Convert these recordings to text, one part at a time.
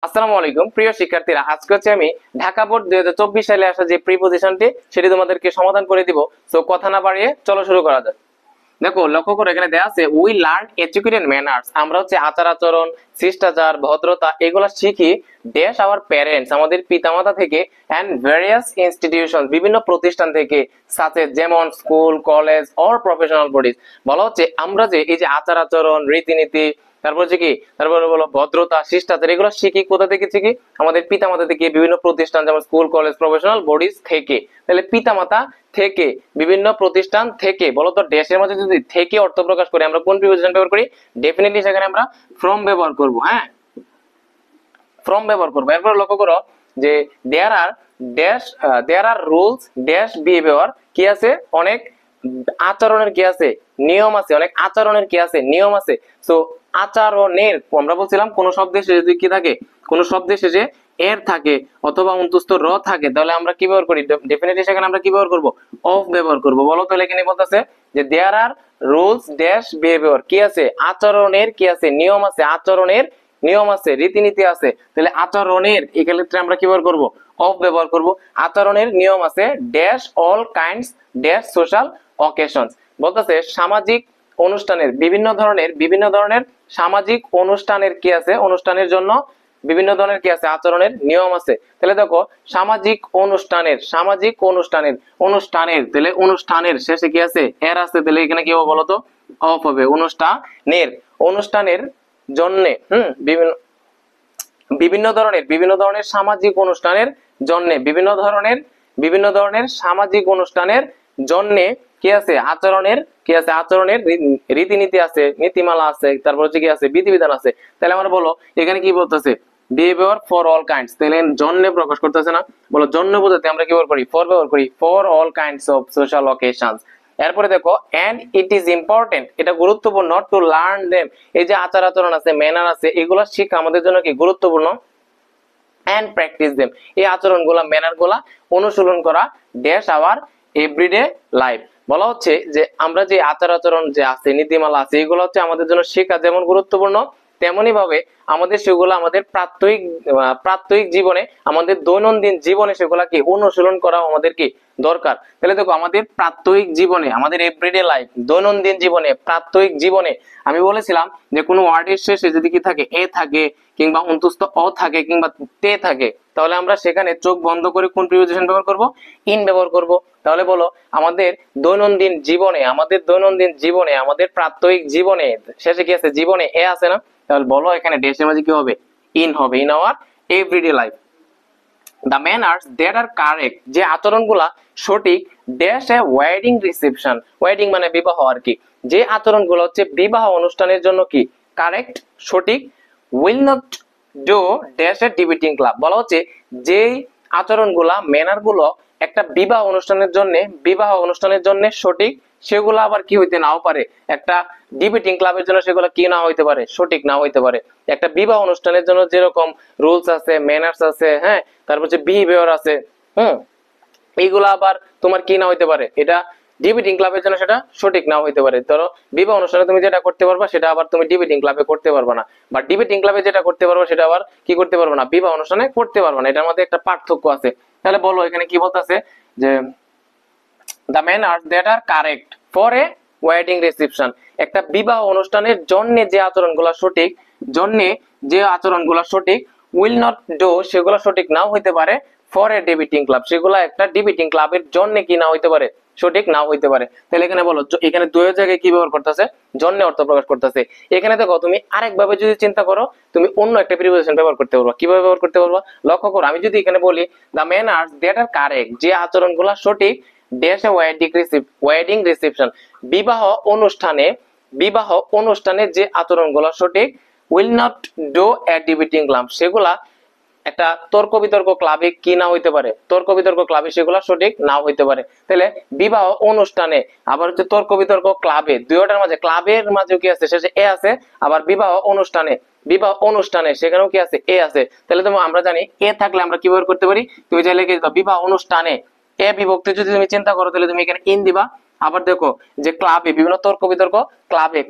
আসসালামু আলাইকুম প্রিয় শিক্ষার্থীরা, আজকে হচ্ছে আমি ঢাকা বোর্ড 2024 সালে আসা যে প্রিপজিশনটি সেটি তোমাদেরকে সমাধান করে দিব। সো কথা না বাড়িয়ে চলো শুরু করা যাক। দেখো, লক্ষ্য করো, এখানে দেওয়া আছে উই লার্ন এডুকেটেড ম্যানার্স। আমরা হচ্ছে আচার আচরণ, শিষ্টাচার, ভদ্রতা এগুলা শিখি ড্যাশ আওয়ার প্যারেন্টস, আমাদের পিতামাতা থেকে, এন্ড ভেরিয়াস ইনস্টিটিউশন, বিভিন্ন প্রতিষ্ঠান থেকে, সাথে যেমন school, college or professional bodies. বলা হচ্ছে আমরা যে এই যে আচার আচরণ, রীতিনীতি, তারপর হচ্ছে কি, তারপরে বলো ভদ্রতা, শিষ্টাচার, এগুলো শিখি কোথা থেকে শিখি? আমাদের পিতামাতা থেকে, বিভিন্ন প্রতিষ্ঠান যেমন স্কুল, কলেজ, প্রফেশনাল বডিজ থেকে। তাহলে পিতামাতা থেকে, বিভিন্ন প্রতিষ্ঠান থেকে, বলতো দেশের মধ্যে যদি থেকে অর্থ প্রকাশ করে আমরা কোন প্রিপজিশন ব্যবহার করি? ডেফিনেটলি সেখানে আমরা ফ্রম ব্যবহার করব। হ্যাঁ, ফ্রম ব্যবহার করব। এরপর লক্ষ্য করো যে দেয়ার আর ড্যাশ, দেয়ার আর রুলস ড্যাশ বিহেভিয়ার, কি আছে? অনেক আচরণের কি আছে? নিয়ম আছে। অনেক আচরণের কি আছে? নিয়ম আছে। সো আচরণের, আমরা বলছিলাম কোন শব্দের শেষে যদি কি থাকে, কোন শব্দের শেষে এর থাকে অথবা অন্তস্থ র থাকে, তাহলে আমরা কি ব্যবহার করি? ডেফিনেটলি সেখানে আমরা কি ব্যবহার করব? অফ ব্যবহার করব। বলো তাহলে এখানে বলতেছে যে দেয়ার আর রুলস ড্যাশ বিহেভিয়ার, কি আছে? আচরণের কি আছে? নিয়ম আছে। আচরণের নিয়ম আছে, রীতিনীতি আছে। তাহলে আচরণের এই ক্ষেত্রে আমরা কি ব্যবহার করব? অফ ব্যবহার করব। আচরণের নিয়ম আছে dash all kinds dash social occasions. বলতেছে সামাজিক অনুষ্ঠানের, বিভিন্ন ধরনের সামাজিক অনুষ্ঠানের কি আছে? অনুষ্ঠানের জন্য বিভিন্ন ধরনের কি আছে? আচরণের নিয়ম আছে। তাহলে দেখো অনুষ্ঠানের তাহলে অনুষ্ঠানের শেষে কি আছে? এর আছে। তাহলে এখানে কি হবে বলতো? অফ হবে। অনুষ্ঠানের জন্য বিভিন্ন ধরনের সামাজিক অনুষ্ঠানের জন্য, বিভিন্ন ধরনের সামাজিক অনুষ্ঠানের জন্য কি আছে? আচরণের কি আছে? আচরণের রীতিনীতি আছে, নীতিমালা আছে, তারপর হচ্ছে কি আছে? বিধিবিধান আছে। তাহলে আমরা বলো এখানে কি বলতেছে? Behaviour for all kinds. তাহলে জন্য প্রকাশ করতেছে না, বলো জন্য বোঝাতে আমরা কি ব্যবহার করি? ফর ব্যবহার করি। For all kinds of social occasions. এরপরে দেখো এন্ড ইট ইজ ইম্পর্টেন্ট, এটা গুরুত্বপূর্ণ, টু লার্ন দেম, এই যে আচার আচরণ আছে, ম্যানার আছে, এগুলো শিখা আমাদের জন্য কি গুরুত্বপূর্ণ। এন্ড প্র্যাকটিস দেম, এই আচরণগুলা, ম্যানারগুলা অনুশীলন করা ড্যাশ আওয়ার এভরিডে লাইফ। বলা হচ্ছে যে আমরা যে আচার আচরণ যে আছে, নীতিমালা আছে, এগুলো হচ্ছে আমাদের জন্য শেখা যেমন গুরুত্বপূর্ণ, তেমনি ভাবে আমাদের সেগুলো আমাদের প্রাত্যহিক জীবনে, আমাদের দৈনন্দিন জীবনে সেগুলা কি অনুশীলন করা আমাদের কি দরকার। তাহলে দেখো আমাদের প্রাত্যহিক জীবনে, আমাদের এভরিডে লাইফ, দৈনন্দিন জীবনে, প্রাত্যহিক জীবনে আমি বলেছিলাম যে কোনো ওয়ার্ডের শেষে যদি কি থাকে? এ থাকে, কিংবা অন্তস্থ অ থাকে, কিংবা তে থাকে, তাহলে আমরা সেখানে চোখ বন্ধ করে কোন প্রিপজিশন ব্যবহার করব? ইন ব্যবহার করব। তাহলে বলো আমাদের দৈনন্দিন জীবনে, আমাদের প্রাত্যহিক জীবনে শেষে কি আছে? জীবনে এ আছে না? তাহলে বলো এখানে ড্যাশের মাঝে কি হবে? ইন হবে। In our everyday life. The manners that are correct, যে আচরণগুলা সঠিক dash a wedding reception, wedding মানে বিবাহ আর কি, যে আচরণগুলো হচ্ছে বিবাহ অনুষ্ঠানের জন্য কি কারেক্ট, সঠিক, will not do dash a debating club. বলা হচ্ছে যেই আচরণগুলা, ম্যানারগুলো একটা বিবাহ অনুষ্ঠানের জন্য সঠিক, সেগুলো আবার কি হইতে নাও পারে, একটা ডিবেটিং ক্লাবের জন্য সেগুলো কি না হইতে পারে? সঠিক না হইতে পারে। একটা বিবাহ অনুষ্ঠানের জন্য যেরকম রুলস আছে, ম্যানার্স আছে, হ্যাঁ, তারপর হচ্ছে বিহেভিয়ার আছে, এইগুলা আবার তোমার কি না হইতে পারে? এটা ডিবেটিং ক্লাবের জন্য সেটা সঠিক না হইতে পারে। ধরো বিবাহ অনুষ্ঠানে তুমি যেটা করতে পারবা সেটা আবার তুমি ডিবেটিং ক্লাবে করতে পারবা না, বা ডিবেটিং ক্লাবে যেটা করতে পারবা সেটা আবার কি করতে পারবা না? বিবাহ অনুষ্ঠানে করতে পারবা না। এটার মধ্যে একটা পার্থক্য আছে। তাহলে বলো এখানে কি বলতেছে যে the manners that are correct for a wedding reception, একটা বিবাহ অনুষ্ঠানের জন্য যে আচরণগুলো সঠিক will not do, সেগুলো সঠিক নাও হইতে পারে for a debating club, সেগুলো একটা ডিবেটিং ক্লাবের জন্য কি না হইতে পারে? সঠিক নাও হইতে পারে। তাহলে এখানে বলো এখানে দুই জায়গায় কি ব্যবহার করতেছে? জন্য অর্থ প্রকাশ করতেছে। এখানে দেখো তুমি আরেক ভাবে যদি চিন্তা করো, তুমি অন্য একটা প্রিপজিশন ব্যবহার করতে পারবা। কিভাবে ব্যবহার করতে পারবা? লক্ষ্য করো, আমি যদি এখানে বলি the manners that are correct, যে আচরণগুলো সঠিক ড্যাশ এ ওয়েডিং রিসেপশন, বিবাহ অনুষ্ঠানে যে আচরণগুলো সঠিক, will not do a debating club, সেগুলা একটা তর্ক বিতর্ক ক্লাবে কি না হইতে পারে? তর্ক বিতর্ক ক্লাবে সেগুলা সঠিক নাও হইতে পারে। তাহলে বিবাহ অনুষ্ঠানে, আবার হচ্ছে তর্ক বিতর্ক ক্লাবে, দুইটার মাঝে, ক্লাবের মাঝেও কি আছে? শেষে এ আছে। আবার বিবাহ অনুষ্ঠানে সেখানেও কি আছে? এ আছে। তাহলে তো আমরা জানি এ থাকলে আমরা কি ব্যবহার করতে পারি? তুমি চাইলে কি বিবাহ অনুষ্ঠানে এ বিভক্তি যদি তুমি চিন্তা করো, তাহলে তুমি এখানে ইন দিবা। আবার দেখো যে ক্লাবে বিভিন্ন তর্ক বিতর্ক,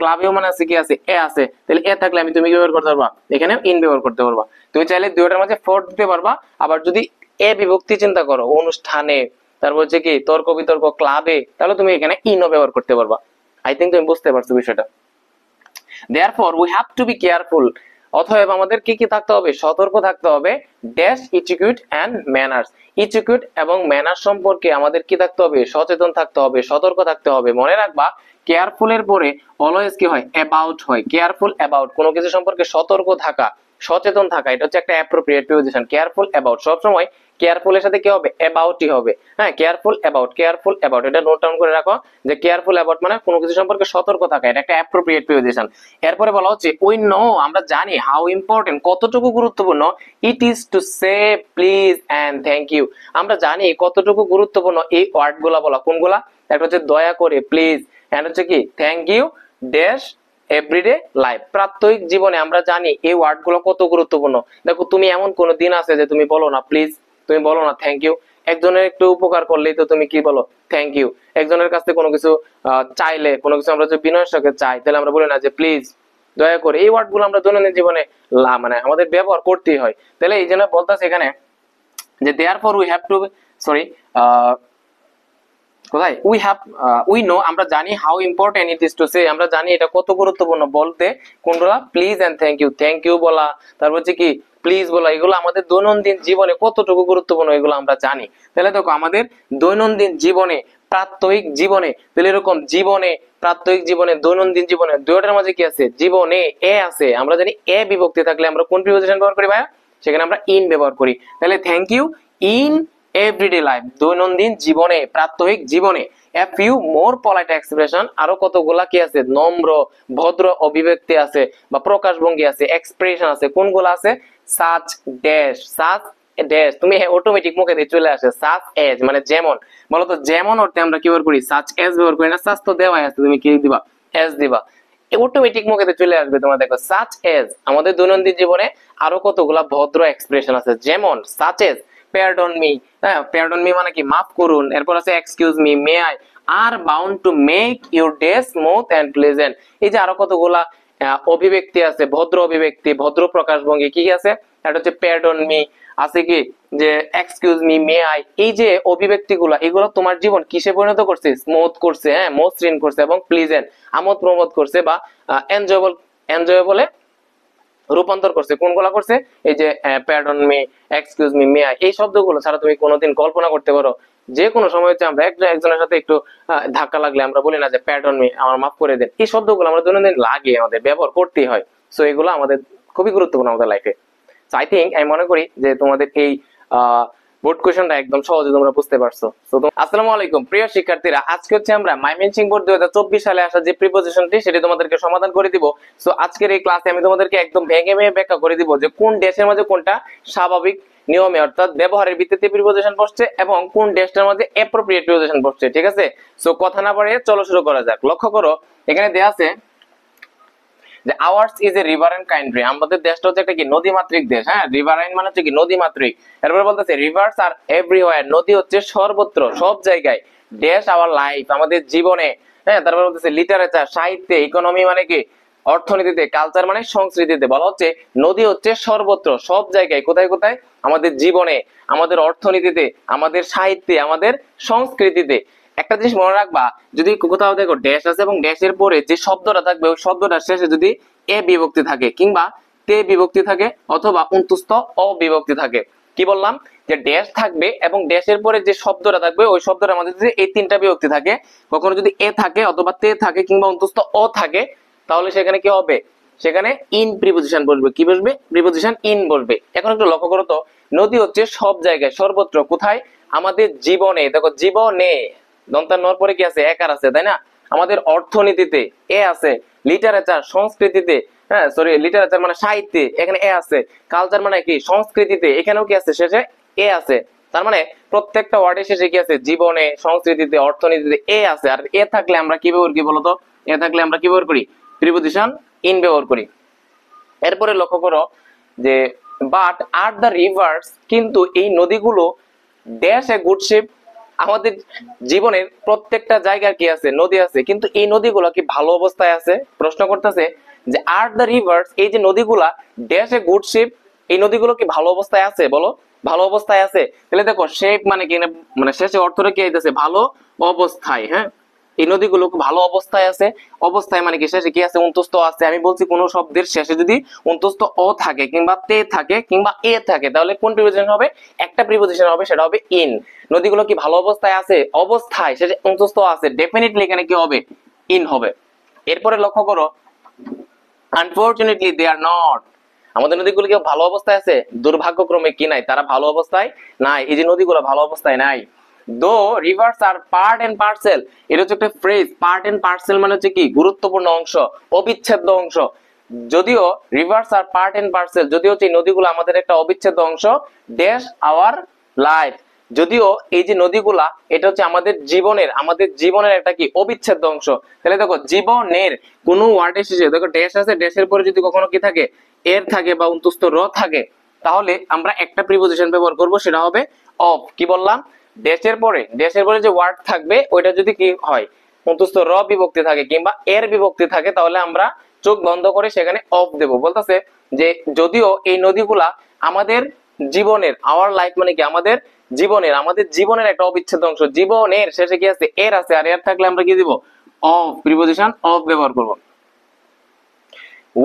ক্লাবেও মানে আছে কি আছে এ আছে, তাহলে এ থাকলে তুমি কি ব্যবহার করতে পারবা, এখানে ইন ব্যবহার করতে পারবা। তুমি চাইলে দুইটার মাঝে ফর দিতে পারবা। আবার যদি এ বিভক্তি চিন্তা করো অনুষ্ঠানে, তারপর হচ্ছে কি তর্ক বিতর্ক ক্লাবে, তাহলে তুমি এখানে ইনও ব্যবহার করতে পারবা। আই থিঙ্ক তুমি বুঝতে পারছো বিষয়টা। therefore we have to be careful, অতএব আমাদের কি কি থাকতে হবে, সতর্ক থাকতে হবে, ড্যাশ ইটিকিউট এন্ড ম্যানার্স, ইটিকিউট এবং ম্যানার সম্পর্কে আমাদের কি থাকতে হবে, সচেতন থাকতে হবে, সতর্ক থাকতে হবে। মনে রাখবা কেয়ারফুল এর পরে অলওয়েজ কি হয়, অ্যাবাউট হয়। কেয়ারফুল অ্যাবাউট, কোনো কিছু সম্পর্কে সতর্ক থাকা, সচেতন থাকা, এটা হচ্ছে একটা অ্যাপ্রোপ্রিয়েট প্রিপোজিশন। কেয়ারফুল অ্যাবাউট, সবসময় কেয়ারফুল এর সাথে কি হবে, অ্যাবাউটই হবে। হ্যাঁ, কেয়ারফুল অ্যাবাউট, কেয়ারফুল অ্যাবাউট, এটা নোট ডাউন করে রাখো যে কেয়ারফুল অ্যাবাউট মানে কোনো কিছু সম্পর্কে সতর্ক থাকা, এটা একটা অ্যাপ্রোপ্রিয়েট প্রিপোজিশন। এরপরে বলা হচ্ছে উই নো, আমরা জানি, হাউ ইম্পর্টেন্ট, কতটুকু গুরুত্বপূর্ণ, it is to say please and thank you, আমরা জানি কতটুকু গুরুত্বপূর্ণ এই ওয়ার্ড গুলা বলা। কোনগুলা, একটা হচ্ছে দয়া করে প্লিজ, এন্ড হচ্ছে কি thank you, dash everyday life, প্রাত্যহিক জীবনে আমরা জানি এই ওয়ার্ড গুলো কত গুরুত্বপূর্ণ। দেখো তুমি এমন কোন দিন আছে যে তুমি বলো না প্লিজ, তুমি বলো না থ্যাংক ইউ। একজনের একটু উপকার করলেই তো তুমি কি বলো, থ্যাংক ইউ। একজনের কাছ থেকে কোনো কিছু চাইলে, কোনো কিছু আমরা যদি বিনয়ের সাথে চাই, তাহলে আমরা বলি না যে প্লিজ, দয়া করে। এই ওয়ার্ড গুলো আমরা দৈনন্দিন জীবনে মানে আমাদের ব্যবহার করতেই হয়। তাহলে এই জন্য বলতেছে এখানে যে therefore we have to sorry কোথায়, উই নো, আমরা জানি, how important it is to সে, আমরা জানি এটা কত গুরুত্বপূর্ণ বলতে কোনগুলা, প্লিজ এন্ড থ্যাংক ইউ বলা, তারপর হচ্ছে কি প্লিজ বলা, এগুলো আমাদের দৈনন্দিন জীবনে কতটুকু গুরুত্বপূর্ণ এগুলো আমরা জানি। তাহলে দেখো আমাদের দৈনন্দিন জীবনে, প্রাত্যহিক জীবনে, তাহলে এরকম জীবনে, প্রাত্যহিক জীবনে, দৈনন্দিন জীবনে, দুইটার মাঝে কি আছে, জীবনে এ আছে। আমরা জানি এ বিভক্তি থাকলে আমরা কোন প্রিপোজিশন ব্যবহার করি ভাইয়া, সেখানে আমরা ইন ব্যবহার করি। তাহলে thank you in everyday life, দৈনন্দিন জীবনে, প্রাত্যহিক জীবনে। A few more polite expression, আরো কতগুলা কি আছে, নম্র ভদ্র অভিব্যক্তি আছে বা প্রকাশভঙ্গি আছে, এক্সপ্রেশন আছে। কোনগুলা আছে, সাচ ড্যাশ, সাচ ড্যাশ, তুমি অটোমেটিক মুখে দিয়ে চলে আসে, সাচ এজ মানে যেমন। বলতো যেমন অর্থে আমরা কি ব্যবহার করি, সাচ এজ ব্যবহার করি না, সাচ তো দেওয়াই আছে, তুমি কি দিবা, এজ দিবা, অটোমেটিক মুখে দিয়ে চলে আসবে তোমার। দেখো সাচ এজ, আমাদের দৈনন্দিন জীবনে আরো কতগুলা ভদ্র এক্সপ্রেশন আছে, যেমন সাচ এজ pardon me, হ্যাঁ pardon me মানে কি মাফ করুন। এরপর আছে excuse me, may I, are bound to make your day smooth and pleasant। এই যে আরো কতগুলা অভিব্যক্তি আছে, ভদ্র অভিব্যক্তি, ভদ্র প্রকাশভঙ্গি কি কি আছে, এটা হচ্ছে pardon me, আছে কি যে excuse me, may I। এই যে অভিব্যক্তিগুলো, এগুলো তোমার জীবন কিসে পরিণত করছে, স্মুথ করছে, হ্যাঁ মসৃণ করছে, এবং প্লিজেন্ট আমোদ প্রমোদ করছে, বা এনজয়েবলে রূপান্তর করছে। কোনগুলা করছে, এই যে pardon me, excuse me, may I, এই শব্দগুলো ছাড়া তুমি কোনোদিন কল্পনা করতে পারো যে কোনো সময় হচ্ছে আমরা একজনের সাথে একটু ধাক্কা লাগলে আমরা বলি না যে প্যার্ডন মি, আমার মাফ করে দেন। এই শব্দগুলো আমরা দৈনন্দিন লাগে, আমাদের ব্যবহার করতেই হয়। সো এগুলো আমাদের খুবই গুরুত্বপূর্ণ আমাদের লাইফে। সো আই থিঙ্ক, আমি মনে করি যে তোমাদের এই বোর্ড কোশ্চেনটা একদম সহজে তোমরা বুঝতে পারছো। আসসালামু আলাইকুম প্রিয় শিক্ষার্থীরা, আজকে হচ্ছে আমরা ময়মনসিংহ বোর্ড 2024 সালে আসা যে প্রিপোজিশনটি সেটি তোমাদেরকে সমাধান করে দিব। সো আজকের এই ক্লাসে আমি তোমাদেরকে একদম ভেঙে ভেঙে ব্যাখ্যা করে দিব যে কোন ড্যাশের মধ্যে কোনটা স্বাভাবিক নিয়মে অর্থাৎ ব্যবহারের ভিত্তিতে প্রিপোজিশন বসছে এবং কোন ড্যাশটার মধ্যে অ্যাপ্রোপ্রিয়েট প্রিপোজিশন বসছে। ঠিক আছে, সো কথা না বাড়িয়ে চলো শুরু করা যাক। লক্ষ্য করো এখানে দেয়া আছে যে hours is a riverine country, আমাদের দেশটা হচ্ছে একটা কি নদী মাতৃক দেশ। হ্যাঁ, রিভারাইন মানে হচ্ছে কি নদী মাতৃক। এরপরে বলতেছে রিভার্স আর এভরিওয়্যার, নদী হচ্ছে সর্বত্র সব জায়গায়। ড্যাশ আওয়ার লাইফ, আমাদের জীবনে। হ্যাঁ, তারপরে বলতেছে লিটারেচার সাহিত্যে, ইকোনমি মানে কি অর্থনীতিতে, কালচার মানে সংস্কৃতিতে। বলা হচ্ছে নদী হচ্ছে সর্বত্র সব জায়গায়, কোথায় কোথায়, আমাদের জীবনে, আমাদের অর্থনীতিতে, আমাদের সাহিত্যে, আমাদের সংস্কৃতিতে। একটা জিনিস মনে রাখবা, যদি কোথাও দেখো ড্যাশ আছে এবং ড্যাশের পরে যে শব্দটা থাকবে ওই শব্দটার শেষে যদি এ বিভক্তি থাকে কিংবা তে বিভক্তি থাকে অথবা অন্তুস্থ অবিভক্তি থাকে, কি বললাম যে ড্যাশ থাকবে এবং ড্যাশের পরে যে শব্দটা থাকবে ওই শব্দটার মধ্যে যদি এই তিনটা বিভক্তি থাকে, কখনো যদি এ থাকে অথবা তে থাকে কিংবা অন্তুস্থ অ থাকে, তাহলে সেখানে কি হবে, সেখানে ইন প্রিপোজিশন বসবে। কি বসবে, প্রিপোজিশন ইন বসবে। এখন একটু লক্ষ্য করো তো, নদী হচ্ছে সব জায়গায় সর্বত্র, কোথায়, আমাদের জীবনে। দেখো জীবনে দন্তার নর পরে কি আছে, একার আছে, তাই না। আমাদের অর্থনীতিতে এ আছে, লিটারেচার সংস্কৃতিতে, হ্যাঁ সরি লিটারেচার মানে সাহিত্যে, এখানে এ আছে, কালচার মানে কি সংস্কৃতিতে, এখানেও কি আছে, শেষে এ আছে। তার মানে প্রত্যেকটা ওয়ার্ডের শেষে কি আছে, জীবনে, সংস্কৃতিতে, অর্থনীতিতে এ আছে। আর এ থাকলে আমরা কি ব্যবহার করি বলতো, এ থাকলে আমরা কি ব্যবহার করি, প্রিপোজিশন ইন ব্যবহার করি। এরপরে লক্ষ্য করো যে বাট আর দ্য রিভার্স, কিন্তু এই নদীগুলো ড্যাশ এ গুড শিপ, আমাদের জীবনের প্রত্যেকটা জায়গায় কি আছে, নদী আছে, কিন্তু এই নদীগুলো কি ভালো অবস্থায় আছে? প্রশ্ন করতেছে যে আর দ্য রিভার্স, এই যে নদীগুলা ড্যাশ এ গুড শেপ, এই নদীগুলো কি ভালো অবস্থায় আছে? বলো, ভালো অবস্থায় আছে? তাহলে দেখো শেপ মানে কি, মানে শেষে অর্থটা কি আইতেছে, ভালো অবস্থায়। হ্যাঁ, এই নদীগুলো ভালো অবস্থায় আছে। অবস্থায় মানে কি, শেষে কি আছে, অন্তস্থ আছে। আমি বলছি কোন শব্দের শেষে যদি অন্তস্থ অ থাকে কিংবা তে থাকে কিংবা এ থাকে, তাহলে কোন প্রিপোজিশন হবে? একটা প্রিপোজিশন হবে, সেটা হবে ইন। নদীগুলো কি ভালো অবস্থায় আছে? অবস্থায় শেষে অন্তস্থ আছে, ডেফিনেটলি এখানে কি হবে, ইন হবে। এরপরে লক্ষ্য করো, আনফরচুনেটলি দে আর নট, আমাদের নদীগুলো কি ভালো অবস্থায় আছে? দুর্ভাগ্যক্রমে কি নাই, তারা ভালো অবস্থায় নাই। এই যে নদীগুলো ভালো অবস্থায় নাই। Though rivers are part and parcel, এটা হচ্ছে একটা ফ্রেজ। পার্ট এন্ড পার্সেল মানে হচ্ছে কি, গুরুত্বপূর্ণ অংশ, অবিচ্ছেদ্য অংশ। যদিও rivers are part and parcel, যদিও হচ্ছে নদীগুলো আমাদের একটা অবিচ্ছেদ্য অংশ, ড্যাশ আওয়ার লাইফ, যদিও এই যে নদীগুলা এটা হচ্ছে আমাদের জীবনের একটা কি, অবিচ্ছেদ্য অংশ। তাহলে দেখো জীবনের কোন ওয়ার্ডের শেষে দেখো ড্যাশ আছে, ড্যাশের পরে যদি কখনো কি থাকে, এর থাকে বা অন্তস্থ র থাকে, তাহলে আমরা একটা প্রিপোজিশন ব্যবহার করব, সেটা হবে অফ। কি বললাম, ড্যাশের পরে যে ওয়ার্ড থাকবে ওইটা যদি কি হয়, অন্তস্থ র বিভক্তি থাকে কিংবা এর বিভক্তি থাকে, তাহলে আমরা চোখ বন্ধ করে সেখানে অফ দেব। বলতেছে যে যদিও এই নদীগুলা আমাদের জীবনের, আওয়ার লাইফ মানে কি, আমাদের জীবনের একটা অবিচ্ছেদ্য অংশ। জীবনের শেষে কি আছে, এর আছে, আর এর থাকলে আমরা কি দিব, অফ, প্রিপোজিশন অফ ব্যবহার করব।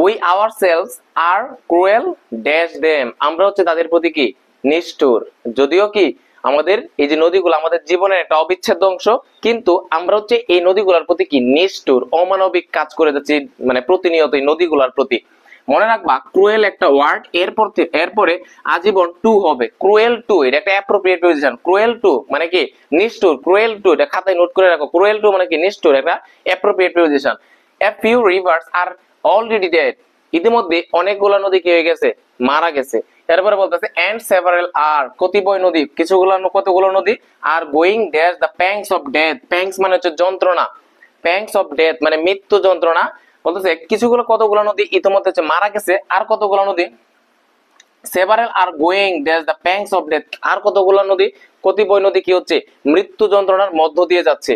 We ourselves are cruel dash them, আমরা হচ্ছে তাদের প্রতি কি, নিষ্ঠুর। যদিও কি আমাদের এই যে নদীগুলো আমাদের জীবনের একটা অবিচ্ছেদ্য অংশ, কিন্তু আমরা হচ্ছে এই নদীগুলোর প্রতি কি, নিষ্ঠুর, অমানবিক কাজ করে যাচ্ছি, মানে প্রতিনিয়ত এই নদীগুলোর প্রতি। মনে রাখবা ক্রুয়েল একটা ওয়ার্ড, এরপরে আজীবন টু হবে। ক্রুয়েল টু, এটা একটা অ্যাপ্রোপ্রিয়েট পজিশন। ক্রুয়েল টু মানে কি, নিষ্ঠুর। ক্রুয়েল টু, এটা খাতায় নোট করে রাখো। ক্রুয়েল টু মানে কি, নিষ্ঠুর, একটা appropriate position. A few rivers are already dead, ইতিমধ্যে অনেকগুলো নদী কি হয়ে গেছে, মারা গেছে। এরপরে বলতেছে এন্ড সেভারাল আর, কতিপয় নদী, কতগুলো নদী, আর going dash the pangs of death, প্যাংস মানে হচ্ছে যন্ত্রণা, প্যাংস অফ ডেথ মানে মৃত্যু যন্ত্রণা। বলতেছে কতগুলো নদী ইতিমধ্যে হচ্ছে মারা গেছে, আর কতগুলো নদী, several are going dash the pangs of death, আর কতগুলো নদী, কতিপয় নদী কি হচ্ছে, মৃত্যু যন্ত্রণার মধ্য দিয়ে যাচ্ছে।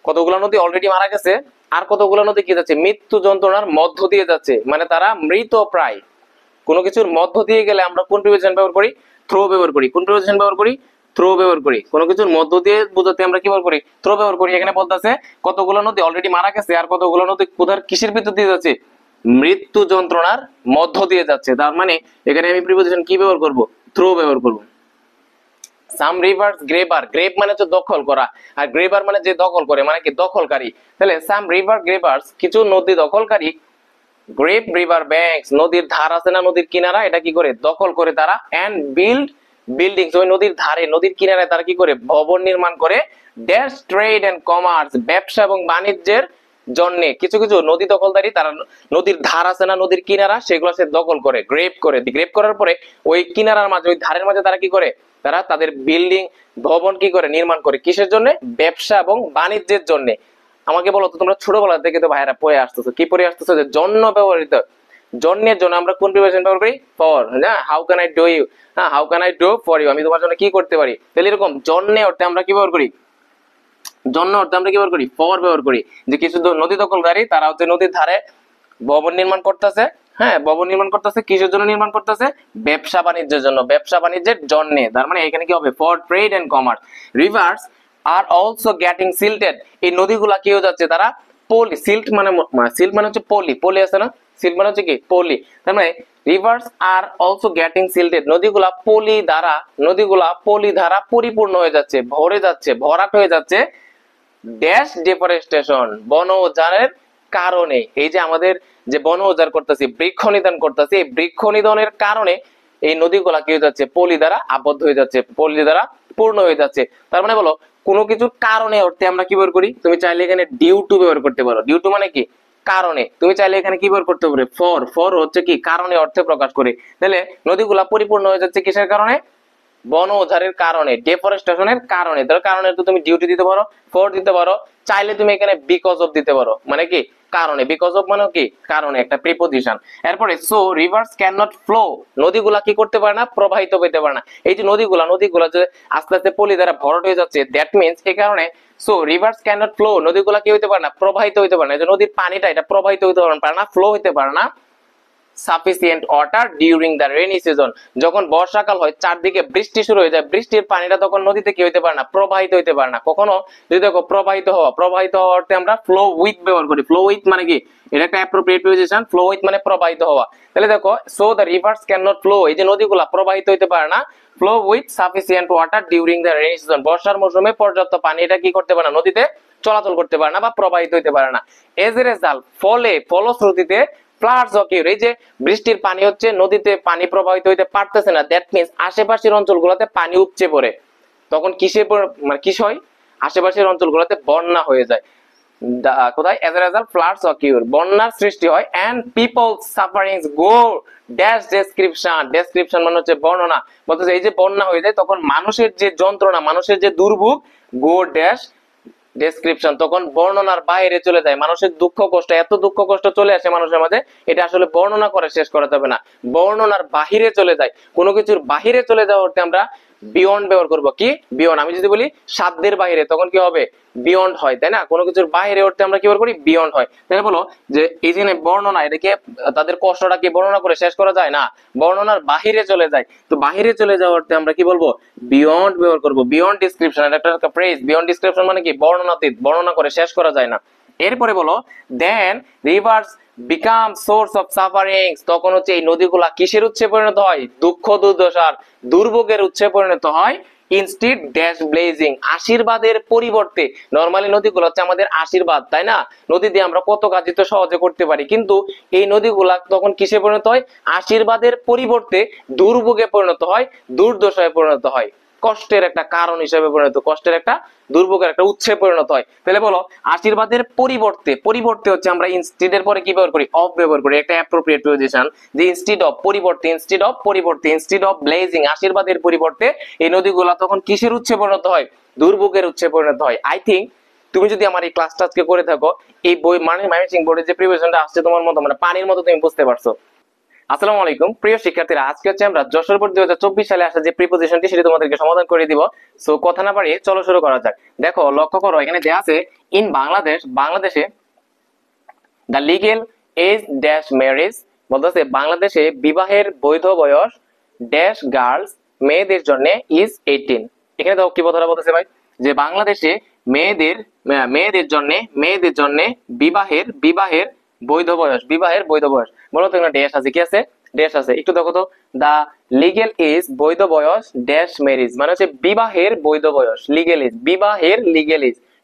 কতগুলো নদী অলরেডি মারা গেছে, আর কতগুলো নদী কি যাচ্ছে, মৃত্যু যন্ত্রণার মধ্য দিয়ে যাচ্ছে, মানে তারা মৃত প্রায়। কোনো কিছুর মধ্য দিয়ে গেলে আমরা কোন প্রিপোজিশন ব্যবহার করি, থ্রো ব্যবহার করি। কোন প্রিপোজিশন ব্যবহার করি, থ্রো ব্যবহার করি। কোনো কিছুর মধ্য দিয়ে বোঝাতে আমরা কি ব্যবহার করি, থ্রো ব্যবহার করি। এখানে বলতেছে কতগুলো নদী অলরেডি মারা গেছে, আর কতগুলো নদী কোথার কিসের ভিতর দিয়ে যাচ্ছে, মৃত্যু যন্ত্রণার মধ্য দিয়ে যাচ্ছে। তার মানে এখানে আমি প্রিপোজিশন কি ব্যবহার করব, থ্রো ব্যবহার করব। সাম রিভার্স গ্রেবার, গ্রেব মানে হচ্ছে দখল করা, আর গ্রেবার মানে যে দখল করে, মানে কি দখলকারী। তাহলে সাম রিভার গ্রেবার্স, কিছু নদী দখলকারী, গ্রেপ রিভার ব্যাংকস, নদীর ধার আছে না, নদীর কিনারা, এটা কি করে, দখল করে তারা। এন্ড বিল্ড বিল্ডিংস, ওই নদীর ধারে, নদীর কিনারায় তারা কি করে, ভবন নির্মাণ করে। ড্যাশ ট্রেড এন্ড কমার্স, ব্যবসা এবং বাণিজ্যের জন্য কিছু কিছু নদী দখলদারি, তারা নদীর ধার আছে না, নদীর কিনারা, সেগুলো সে দখল করে, গ্রেপ করে। গ্রেপ করার পরে ওই কিনারার মাঝে, ওই ধারের মাঝে তারা কি করে, তারা তাদের বিল্ডিং, ভবন কি করে, নির্মাণ করে। কিসের জন্য, ব্যবসা এবং বাণিজ্যের জন্য। আমাকে বলো তো, তোমরা ছোটবেলা থেকে তো ভাইরা পড়ে আসতেছো, কি পড়ে আসতেছো, যে জন্য ব্যবহৃত, জন্যের জন্য আমরা কোন প্রিপোজিশন ব্যবহার করি, ফর। হ্যাঁ, how can I do you, হ্যাঁ, how can I do for you, আমি তোমার জন্য কি করতে পারি। তাহলে এরকম জন্য অর্থে আমরা কি ব্যবহার করি, জন্য অর্থে আমরা কি ব্যবহার করি, ফর ব্যবহার করি। যে কিছু নদী দখলকারী, তারা হচ্ছে নদীর ধারে ভবন নির্মাণ করতেছে। হ্যাঁ, ভবন নির্মাণ করতেছে, কিসের জন্য নির্মাণ করতেছে, ব্যবসা বাণিজ্যের জন্য, ব্যবসা বাণিজ্যের জন্য। তার মানে এখানে কি হবে, for trade and commerce. Rivers are also getting silted, এই নদীগুলা কি হয়ে যাচ্ছে, তারা পলি, সিল্ট মানে হচ্ছে পলি, পলি আছে না, সিল্ট মানে হচ্ছে কি, পলি। তার মানে রিভার্স আর অলসো গেটিং সিল্টেড, নদীগুলা পলি দ্বারা পরিপূর্ণ হয়ে যাচ্ছে, ভরে যাচ্ছে, ভরাট হয়ে যাচ্ছে। ড্যাশ ডিফরেস্টেশন, বন উজাড়ের কারণে। এই যে আমাদের যে বন উজাড় করতেছি, বৃক্ষ নিধন করতেছি, এই বৃক্ষ নিধনের কারণে এই নদীগুলা কি হয়ে যাচ্ছে, পলি দ্বারা আবদ্ধ হয়ে যাচ্ছে, পলি দ্বারা পূর্ণ হয়ে যাচ্ছে। তার মানে বলো, কোনো কিছুর কারণে অর্থে আমরা কি ব্যবহার করি, তুমি চাইলে এখানে ডিউ টু ব্যবহার করতে পারো। ডিউ টু মানে কি, কারণে। তুমি চাইলে এখানে কি ব্যবহার করতে পারো, ফর। ফর হচ্ছে কি, কারণে অর্থে প্রকাশ করে। তাহলে নদীগুলা পরিপূর্ণ হয়ে যাচ্ছে কিসের কারণে, বন উজাড়ের কারণে, ডেফরেস্টেশনের কারণে। তার কারণে তো তুমি ডিউটি দিতে পারো, ফর দিতে পারো, চাইলে তুমি এখানে বিকজ অফ দিতে পারো, মানে কি কারণে, বিকজ অফ মানে কি কারণে, একটা প্রিপোজিশন। এরপরে so rivers can not flow, নদীগুলা কি করতে পারে না, প্রবাহিত হইতে পারে না। এই যে নদীগুলা যে আস্তে আস্তে পলি দ্বারা ভরাট হয়ে যাচ্ছে, দ্যাট মিন্স এই কারণে so rivers can not flow, নদীগুলা কি হইতে পারে না, প্রবাহিত হইতে পারে না। যে নদীর পানিটা এটা প্রবাহিত হইতে পারে না, ফ্লো হইতে পারে না sufficient water during the rainy season, যখন বর্ষাকাল হয় চারদিকে বৃষ্টি শুরু হয়ে যায়, বৃষ্টির পানিটা তখন নদীতে কি হইতে পারে না, প্রবাহিত হইতে পারে না। কখনো যদি দেখো প্রবাহিত হওয়া অর্থে আমরা ফ্লো উইথ ব্যবহার করি। ফ্লো উইথ মানে কি, এটা একটা অ্যাপ্রোপ্রিয়েট পজিশন। ফ্লো উইথ মানে প্রবাহিত হওয়া। তাহলে দেখো so the rivers can not flow, এই যে নদীগুলা প্রবাহিত হইতে পারে না, flow with sufficient water during the rainy season, বর্ষার মৌসুমে পর্যাপ্ত পানি এটা কি করতে পারে না, নদীতে চলাচল করতে পারে না বা প্রবাহিত হইতে পারে না। এজ এ রেজাল্ট, ফলশ্রুতিতে ফ্লাডস অকিউর, এই যে বৃষ্টির পানি হচ্ছে নদীতে পানি প্রবাহিত হইতে পারতেছে না, দ্যাট মিন্স আশেপাশের অঞ্চলগুলোতে পানি উপচে পড়ে, তখন মানে কিস হয়, আশেপাশের অঞ্চলগুলোতে বন্যা হয়ে যায়। কোথায়, as a result floods occur, বন্যার সৃষ্টি হয়। And people sufferings go dash description মানে হচ্ছে বর্ণনা, বলতেছে এই যে বন্যা হয়ে যায় তখন মানুষের যে যন্ত্রণা, মানুষের যে দুর্ভোগ, গো ড্যাশ ডেসক্রিপশন, তখন বর্ণনার বাইরে চলে যায়। মানুষের দুঃখ কষ্ট, এত দুঃখ কষ্ট চলে আসে মানুষের মাঝে, এটা আসলে বর্ণনা করে শেষ করা যাবে না, বর্ণনার বাহিরে চলে যায়। কোনো কিছুর বাহিরে চলে যাওয়াতে আমরা বিয়ন্ড ব্যবহার করব। কি বিয়ন্ড, আমি যদি বলি সাধ্যের বাহিরে তখন কি হবে, বিয়ন্ড হয়, তাই না? কোনো কিছুর বাহিরে উঠতে আমরা কি ব্যবহার করি, বিয়ন্ড হয়। তাহলে বলো যে এই যে বর্ণনা, এটাকে তাদের কষ্টটা কি বর্ণনা করে শেষ করা যায় না, বর্ণনার বাহিরে চলে যায়। তো বাহিরে চলে যাওয়াতে আমরা কি বলবো, বিয়ন্ড ব্যবহার করব। বিয়ন্ড ডিসক্রিপশন, এটা একটা ফ্রেজ। বিয়ন্ড ডিসক্রিপশন মানে কি, বর্ণনাতীত, বর্ণনা করে শেষ করা যায় না। এরপরে বলো then rivers become source of sufferings, তখন হচ্ছে এই নদীগুলা কিসের উৎসে পরিণত হয়, দুঃখ দুর্দশার দুর্ভোগের উৎসে পরিণত হয়। ইনস্টিড ড্যাশ ব্লেজিং, আশীর্বাদের পরিবর্তে, নরমালি নদীগুলো হচ্ছে আমাদের আশীর্বাদ, তাই না? নদী দিয়ে আমরা কত কাজই তো সহজে করতে পারি, কিন্তু এই নদীগুলা তখন কিসে পরিণত হয়, আশীর্বাদের পরিবর্তে দুর্ভোগে পরিণত হয়, দুর্দশায় পরিণত হয়, কষ্টের একটা কারণ হিসেবে পরিণত, কষ্টের একটা দুর্ভোগের একটা উৎসে পরিণত হয়। তাহলে বলো আশীর্বাদের পরিবর্তে, পরিবর্তে হচ্ছে আমরা ইনস্টিড এর পরে কি ব্যবহার করি, অফ ব্যবহার করি, একটা অ্যাপ্রোপ্রিয়েট পজিশন। যে ইনস্টিড অফ, পরিবর্তে, ইনস্টিড অফ ব্লেজিং, আশীর্বাদের পরিবর্তে এই নদীগুলা তখন কিসের উৎসে পরিণত হয়, দুর্ভোগের উৎসে পরিণত হয়। আই থিঙ্ক তুমি যদি আমার এই ক্লাসটা আজকে করে থাকো, এই বই মানে ময়মনসিংহ বোর্ডের যে প্রিপারেশনটা আসছে তোমার মতো, মানে পানির মতো তুমি বুঝতে পারছো। আসসালামু আলাইকুম প্রিয় শিক্ষার্থীরা, আজকে হচ্ছে আমরা যশোর বোর্ড 2024 সালে আসা যে প্রিপোজিশনটি সেটি তোমাদেরকে সমাধান করে দিব। সো কথা না বাড়িয়ে চলো শুরু করা যাক। দেখো লক্ষ্য করো, এখানে দেয়া আছে ইন বাংলাদেশ, বাংলাদেশে the legal age dash marriage, বলতেছে বাংলাদেশে বিবাহের বৈধ বয়স ড্যাশ গার্লস, মেয়েদের জন্য ইজ 18। এখানে দেখো কি কথাটা বলতেছে ভাই, যে বাংলাদেশে মেয়েদের জন্য বিবাহের বৈধ বয়স, বলো তো এখানে ড্যাশ আছে, কি আছে, ড্যাশ আছে। একটু দেখো তো, দা লিগ্যাল এজ বৈধ বয়স ড্যাশ ম্যারেজ, মানে হচ্ছে বিবাহের বৈধ বয়স, লিগ্যাল এজ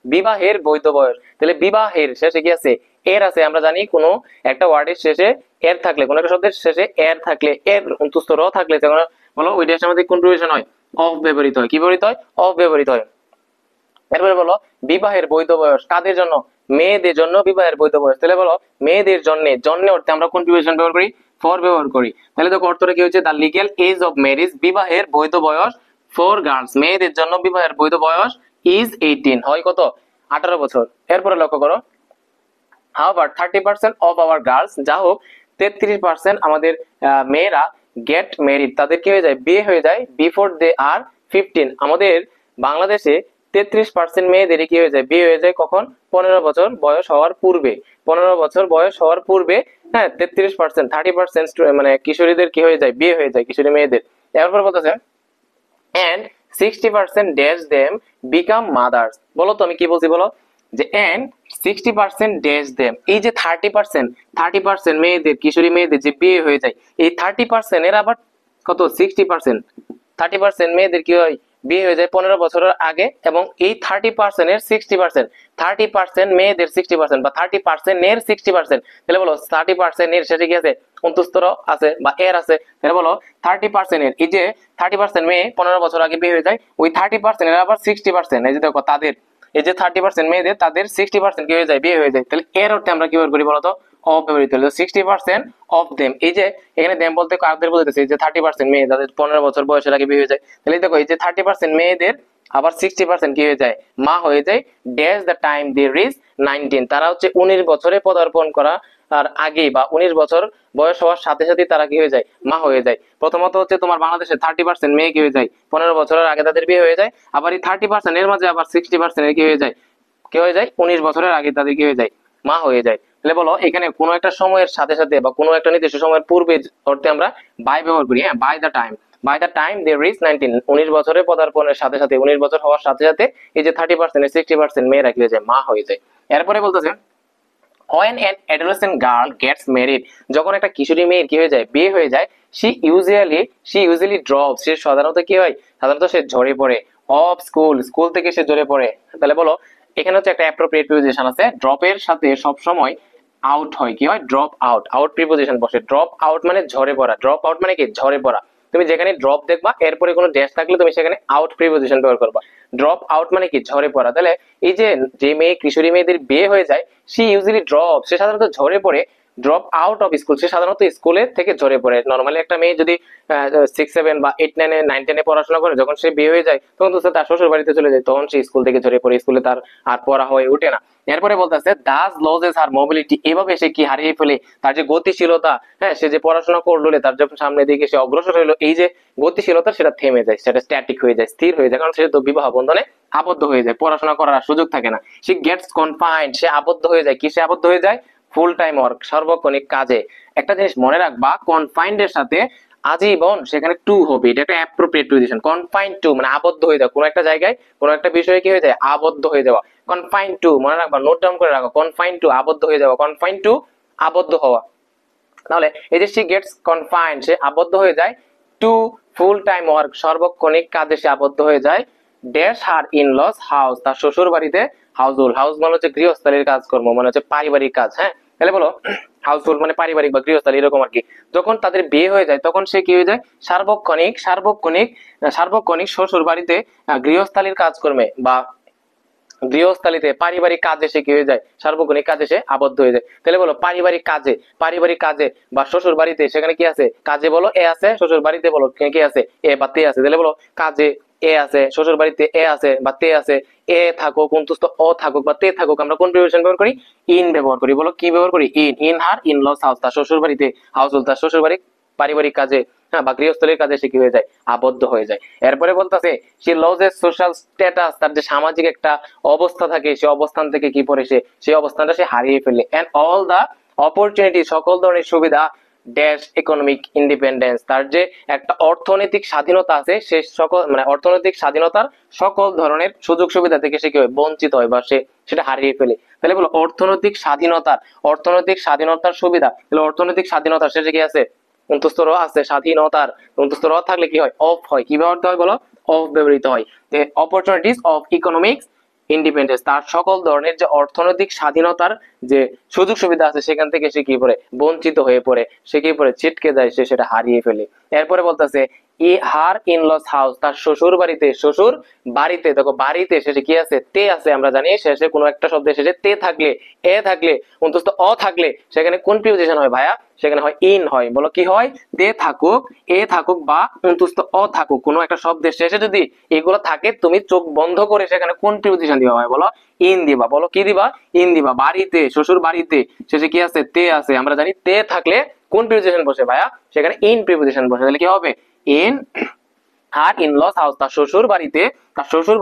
বিবাহের বৈধ বয়স। তাহলে বিবাহের শেষে কি আছে, এর আছে। আমরা জানি কোনো একটা ওয়ার্ডের শেষে এর থাকলে, কোনো একটা শব্দের শেষে এর থাকলে, এর অন্তস্থ র থাকলে, বলো ওই ড্যাশ আমাদের কোন প্রিপোজিশন হয়, অফ ব্যবহৃত হয়। কি ব্যবহৃত হয়, অফ ব্যবহৃত হয়। এরপরে বলো বিবাহের বৈধ বয়স কাদের জন্য, মেয়েদের জন্য বিবাহের বৈধ বয়স। তাহলে বলো মেয়েদের জন্য অর্থে আমরা কোন প্রিপোজিশন ব্যবহার করি, ফর ব্যবহার করি। তাহলে দেখো অর্থটা কি হচ্ছে, দা লিগ্যাল এজ অফ ম্যারেজ, বিবাহের বৈধ বয়স ফর গার্লস, মেয়েদের জন্য বিবাহের বৈধ বয়স ইজ 18, হয় কত, 18 বছর। এরপরে লক্ষ্য করো, however 30% of our girls, যা হোক 33% আমাদের মেয়েরা গেট ম্যারিড, তাদের কি হয়ে যায়, বিয়ে হয়ে যায়, বিফোর দে আর 15, আমাদের বাংলাদেশে 33% মেয়েদেরই কি হয়ে যায়, বিয়ে হয়ে যায় কখন, 15 বছর বয়স হওয়ার পূর্বে, 15 বছর বয়স হওয়ার পূর্বে। হ্যাঁ 33%, 30% মানে কিশোরীদের কি হয়ে যায়, বিয়ে হয়ে যায়, কিশোরী মেয়েদের। এরপর বলতেছে and 60% dash them become mother's. বলো তো আমি কি বলছি, বলো যে and 60% ড্যাশ দেম, এই যে 30% মেয়েদের, কিশোরী মেয়েদের যে বিয়ে হয়ে যায়, এই 30% এর আবার কত, 60%, 30% মেয়েদের কি হয়, বিয়ে হয়ে যায় 15 বছরের আগে, এবং এই 30% এর 60%, 30% মেয়েদের 60% বা 30% এর 60%। তাহলে বলো 30% এর শেষে কি আছে, অন্তঃস্থ আছে বা এর আছে। তাহলে বলো 30% এর, এই যে 30% মেয়ে 15 বছর আগে বিয়ে হয়ে যায়, ওই 30% এর আবার 60%, এই যে দেখো তাদের, এই যে 30% মেয়েদের, তাদের 60% কি হয়ে যায়, বিয়ে হয়ে যায়। তাহলে এর অর্থে আমরা কি ব্যবহার করি বলতো, অফ ব্যবহৃত হলো 60% অফ দেম। এই যে এখানে দেম বলতে কাদের বোঝাইতেছে, যে 30% মেয়ে যাদের 15 বছর বয়সের আগে বিয়ে হয়ে যায়, তাহলে দেখো এই যে 30% মেয়েদের আবার 60% কি হয়ে যায়, মা হয়ে যায়। Dash the time they reach 19, তারা হচ্ছে 19 বছরে পদার্পণ করা আর আগে বা 19 বছর বয়স হওয়ার সাথে সাথে তারা কি হয়ে যায়, মা হয়ে যায়। প্রথমত হচ্ছে তোমার বাংলাদেশে 30% মেয়ে কি হয়ে যায়, 15 বছরের আগে তাদের বিয়ে হয়ে যায়। আবার এই 30% এর মাঝে আবার 60% এর কি হয়ে যায়, 19 বছরের আগে তাদের কি হয়ে যায়, মা হয়ে যায়। তাহলে বলো এখানে কোনো একটা সময়ের সাথে সাথে বা কোনো একটা নির্দিষ্ট সময়ের পূর্বে অর্থে আমরা বাই ব্যবহার করি। হ্যাঁ, by the time they reach 19, 19 বছরের পদার্পণের সাথে সাথে, 19 বছর হওয়ার সাথে সাথে এই যে 30% 60% মেয়েরা কি হয়ে যায়, মা হয়ে যায়। এরপরে বলতেছে when an adolescent girl gets married, যখন একটা কিশোরী মেয়ের কি হয়ে যায়, বিয়ে হয়ে যায়, she usually drops, সে সাধারণত কি হয়, সাধারণত সে ঝরে পড়ে, অফ স্কুল থেকে সে ঝরে পড়ে। তাহলে বলো এখানে হচ্ছে একটা অ্যাপ্রোপ্রিয়েট প্রিপোজিশন আছে, ড্রপ এর সাথে সব সময় আউট হয়, কি হয়, ড্রপ আউট প্রিপোজিশন বসে। ড্রপ আউট মানে ঝরে পড়া, ড্রপ আউট মানে কি, ঝরে পড়া। তুমি যেখানে ড্রপ দেখবা এরপরে কোনো ড্যাশ থাকলে তুমি সেখানে আউট প্রিপোজিশন ব্যবহার করবা। ড্রপ আউট মানে কি, ঝরে পড়া। তাহলে এই যে মেয়ে কিশোরী মেয়েদের বিয়ে হয়ে যায়, সে ইউজুয়ালি ড্রপ, সে সাধারণত ঝরে পড়ে, ড্রপ আউট অফ স্কুল, সে সাধারণত স্কুলের থেকে ঝরে পড়ে। নর্মালি একটা মেয়ে যদি 6, 7 বা 8, 9, 9, 10 পড়াশোনা করে, যখন সে বিয়ে হয়ে যায় তখন তো তার শ্বশুর বাড়িতে চলে যায়, তখন সে স্কুল থেকে ঝরে পড়ে, স্কুলে তার আর পড়া হয়ে ওঠে না। এরপরে বলতেছে দাস লজেস হার মোবিলিটি, এভাবে সে কি হারিয়ে ফেলে তার যে গতিশীলতা। হ্যাঁ, সে যে পড়াশোনা করলো, তার যখন সামনের দিকে সে অগ্রসর হলো, এই যে গতিশীলতা সেটা থেমে যায়, সেটা স্ট্যাটিক হয়ে যায়, স্থির হয়ে যায়, কারণ সে তো বিবাহ বন্ধনে আবদ্ধ হয়ে যায়, পড়াশোনা করার সুযোগ থাকে না। সে গেটস কনফাইন্ড, সে আবদ্ধ হয়ে যায়, কিসে আবদ্ধ হয়ে যায়, ফুল টাইম ওয়ার্ক, সার্বক্ষণিক কাজে। একটা জিনিস মনে রাখবা, কনফাইন্ড এর সাথে আজীবন সেখানে টু হবে, এটা একটা অ্যাপ্রোপ্রিয়েট প্রিপোজিশন। কনফাইন্ড টু মানে আবদ্ধ হয়ে যাওয়া, কোনো একটা জায়গায় কোনো একটা বিষয়ে কি হয়ে যায়, আবদ্ধ হয়ে যাওয়া। কনফাইন্ড টু মনে রাখবা, নোট ডাউন করে রাখো, কনফাইন্ড টু আবদ্ধ হয়ে যাওয়া, কনফাইন্ড টু আবদ্ধ হওয়া। তাহলে এই যে she gets confined, সে আবদ্ধ হয়ে যায়, টু ফুল টাইম ওয়ার্ক, সার্বক্ষণিক কাজে সে আবদ্ধ হয়ে যায়, dash her in laws house, তার শ্বশুর বাড়িতে, হাউসহোল্ড, হাউস মানে হচ্ছে গৃহস্থালীর কাজকর্ম, মানে হচ্ছে পারিবারিক কাজ। হ্যাঁ, তাহলে বলো হাউসহোল্ড মানে পারিবারিক বা গৃহস্থালী এরকম আর কি। যখন তাদের বিয়ে হয়ে যায় তখন সে কি হয়ে যায়, সার্বক্ষণিক শ্বশুর বাড়িতে গৃহস্থালীর কাজকর্মে বা গৃহস্থালিতে পারিবারিক কাজে সে কি হয়ে যায়, সার্বক্ষণিক কাজে সে আবদ্ধ হয়ে যায়। তাহলে বলো পারিবারিক কাজে বা শ্বশুর বাড়িতে, সেখানে কি আছে, কাজে বলো এ আছে, শ্বশুর বাড়িতে বলো কি আছে, এ বা তে আছে। তাহলে বলো কাজে এ আছে, শ্বশুর বাড়িতে এ আছে বা তে আছে। এ থাকুক, অন্তস্থ অ থাকুক বা তে থাকুক, আমরা কোন প্রিপোজিশন ব্যবহার করি, ইন ব্যবহার করি। বলো কি ব্যবহার করি, in her in laws house, তার শ্বশুর বাড়িতে, হাউসহোল্ড তার শ্বশুর বাড়ি, পারিবারিক কাজে, হ্যাঁ বা গৃহস্থলীর কাজে সে কি হয়ে যায়, আবদ্ধ হয়ে যায়। এরপরে বলতেছে সে লজেস সোশ্যাল স্ট্যাটাস, তার যে সামাজিক একটা অবস্থা থাকে, সে অবস্থান থেকে কি পড়ে, সেই অবস্থানটা সে হারিয়ে ফেলে। এন্ড অল দা অপরচুনিটি, সকল ধরনের সুবিধা, ড্যাশ ইকোনমিক ইন্ডিপেন্ডেন্স, তার যে একটা অর্থনৈতিক স্বাধীনতা আছে, সে সকল মানে অর্থনৈতিক স্বাধীনতার সকল ধরনের সুযোগ সুবিধা থেকে সে কি হয়, বঞ্চিত হয় বা সে সেটা হারিয়ে ফেলে। তাহলে বলো অর্থনৈতিক স্বাধীনতার সুবিধা, তাহলে অর্থনৈতিক স্বাধীনতা শেষে কি আছে, অন্তস্থ র আছে, স্বাধীনতার অন্তস্থ র থাকলে কি হয়, অফ হয়। কি ব্যবহৃত হয় বলো, অফ ব্যবহৃত হয়। অপরচুনিটিস অফ ইকোনমিক্স ইন্ডিপেন্ডেন্স, তার সকল ধরনের যে অর্থনৈতিক স্বাধীনতার যে সুযোগ সুবিধা আছে সেখান থেকে সে কি পড়ে, বঞ্চিত হয়ে পড়ে, সে কি পড়ে, ছিটকে যায়, সে সেটা হারিয়ে ফেলে। এরপরে বলতেছে হার ইনলস হাউস, তার শ্বশুর বাড়িতে দেখো বাড়িতে শেষে কি আছে, তে আছে, আমরা জানি শেষে কোনো একটা শব্দের শেষে তে থাকলে, এ থাকলে, অন্তত অ থাকলে সেখানে কোন প্রিপোজিশন হয় ভাইয়া, সেখানে হয় ইন হয়। বলো কি হয়, তে থাকুক, এ থাকুক বা অন্তত অ থাকুক, কোনো একটা শব্দের শেষে যদি এগুলো থাকে, তুমি চোখ বন্ধ করে সেখানে কোন প্রিপোজিশন দিবা ভাই, বলো ইন দিবা। বলো কি দিবা, ইন দিবা। বাড়িতে, শ্বশুর বাড়িতে শেষে কি আছে, তে আছে, আমরা জানি তে থাকলে কোন প্রিপোজিশন বসে ভাইয়া, সেখানে ইন প্রিপোজিশন বসে। তাহলে কি হবে, ইন হার ইনলস হাউস, তার শ্বশুর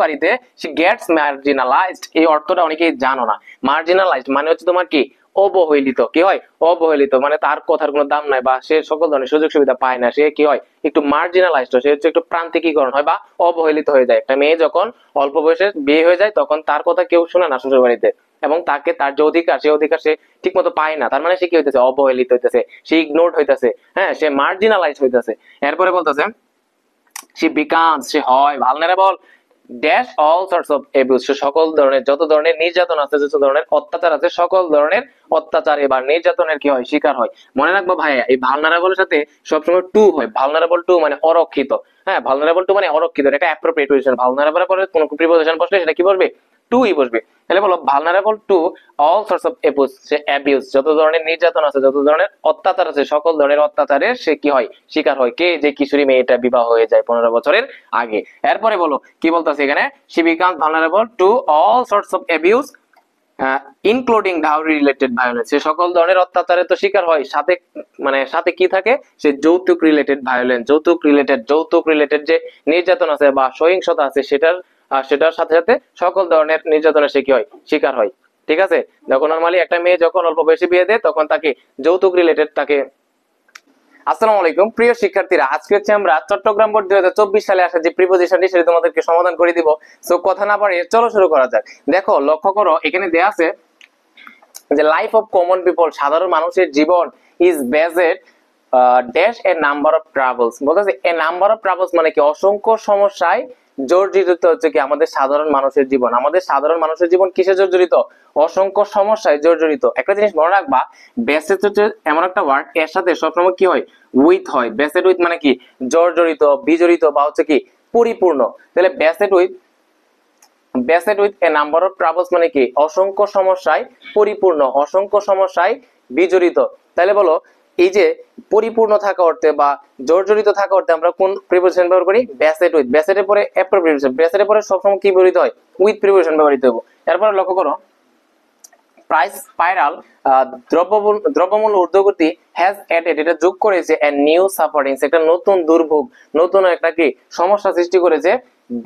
বাড়িতে সে গেটস মার্জিনালাইজড। এই অর্থটা অনেকেই জানো না। মার্জিনালাইজড মানে হচ্ছে তোমার কি, অবহেলিত। কি হয়, অবহেলিত মানে তার কথার কোনো দাম নাই বা সে সকল ধরনের সুযোগ সুবিধা পায় না, সে কি হয়, একটু মার্জিনালাইজড, সে হচ্ছে একটু প্রান্তিকীকরণ হয় বা অবহেলিত হয়ে যায়। একটা মেয়ে যখন অল্প বয়সে বিয়ে হয়ে যায় তখন তার কথা কেউ শোনে না শ্বশুর বাড়িতে, এবং তাকে তার যে অধিকার, সে অধিকার সে ঠিক মতো পায় না। তার মানে সে কি হইতেছে, অবহেলিত হইতেছে, সে ইগনোরড হইতেছে, হ্যাঁ, সে মার্জিনালাইজ হইতেছে। এরপরে বলতেছে she becomes, সে হয় vulnerable dash all sorts of abuse, সে সকল ধরনের, যত ধরনের নির্যাতন আছে, যত ধরনের অত্যাচার আছে, সকল ধরনের অত্যাচার এবার নির্যাতনের কি হয়, শিকার হয়। মনে রাখবো ভাইয়া, এই ভালনারেবল এর সাথে সবসময় টু হয়। ভালনারেবল টু মানে অরক্ষিত। হ্যাঁ, ভালনারেবল টু মানে অরক্ষিত, এটা অ্যাপ্রোপ্রিয়েট প্রিপোজিশন। ভালনারেবল পরে কোনো প্রিপোজিশন বসলে সেটা কি বসবে, টুই বসবে। তাহলে বলো vulnerable to all sorts of abuse, যত ধরনের নির্যাতন আছে, যত ধরনের অত্যাচার আছে, সকল ধরনের অত্যাচারের সে কি হয়, শিকার হয়। কে? যে কিশোরী মেয়েটা বিবাহ হয়ে যায় 15 বছরের আগে। এরপরে বলো কি বলতেছে এখানে, she becomes vulnerable to all sorts of abuse including dowry related violence, সে সকল ধরনের অত্যাচারের তো শিকার হয়, সাথে মানে সাথে কি থাকে, সে যৌতুক রিলেটেড ভায়োলেন্স, যৌতুক রিলেটেড যে নির্যাতন আছে বা সহিংসতা আছে সেটার সাথে সাথে সকল ধরনের নির্যাতনের সে কি হয়, শিকার হয়। ঠিক আছে, যখন নরমালি একটা মেয়ে যখন অল্প বয়সে বিয়ে দেয় তখন তাকে যৌতুক রিলেটেড তাকে। আসসালামু আলাইকুম প্রিয় শিক্ষার্থীরা, আজকে হচ্ছে আমরা চট্টগ্রাম বোর্ড 2024 সালে আসা যে প্রিপোজিশনটি সেটা তোমাদেরকে সমাধান করে দিব। সো কথা না বাড়িয়ে চলো শুরু করা যাক। দেখো লক্ষ্য করো এখানে দেয়া আছে যে লাইফ অফ কমন পিপল, সাধারণ মানুষের জীবন is based dash a number of travels, বলতেছে এ নাম্বার অফ ট্রাভেলস মানে কি অসংখ্য সমস্যায় জর্জরিত হচ্ছে কি আমাদের সাধারণ মানুষের জীবন। আমাদের সাধারণ মানুষের জীবন কিসে জর্জরিত? অসংখ্য সমস্যায় জর্জরিত। একটা জিনিস মনে রাখবা, বেসেড হচ্ছে এমন একটা ওয়ার্ড এর সাথে সবসময় কি হয়, উইথ হয়। বেসেড উইথ মানে কি জর্জরিত, বিজড়িত বা হচ্ছে কি পরিপূর্ণ। তাহলে বেসেড with a number of travels মানে কি অসংখ্য সমস্যায় পরিপূর্ণ, অসংখ্য সমস্যায় বিজড়িত। তাহলে বলো এই যে পরিপূর্ণ থাকা অর্থে বা জর্জরিত থাকা অর্থে আমরা কোন প্রিপোজিশন ব্যবহার করি? বেসেড উইথ। বেসেডের পরে অ্যাপ্রোপ্রিয়েট, বেসেডের পরে সবসময় কি ব্যবহৃত হয়? উইথ প্রিপোজিশন ব্যবহৃত হবে। এরপরে লক্ষ্য করো প্রাইস স্পাইরাল, দ্রব্যমূল্য ঊর্ধ্বগতি হ্যাজ অ্যাডেড, এটা যোগ করেছে এ নিউ সাফারিংস, একটা নতুন দুর্ভোগ, নতুন একটা কি সমস্যা সৃষ্টি করেছে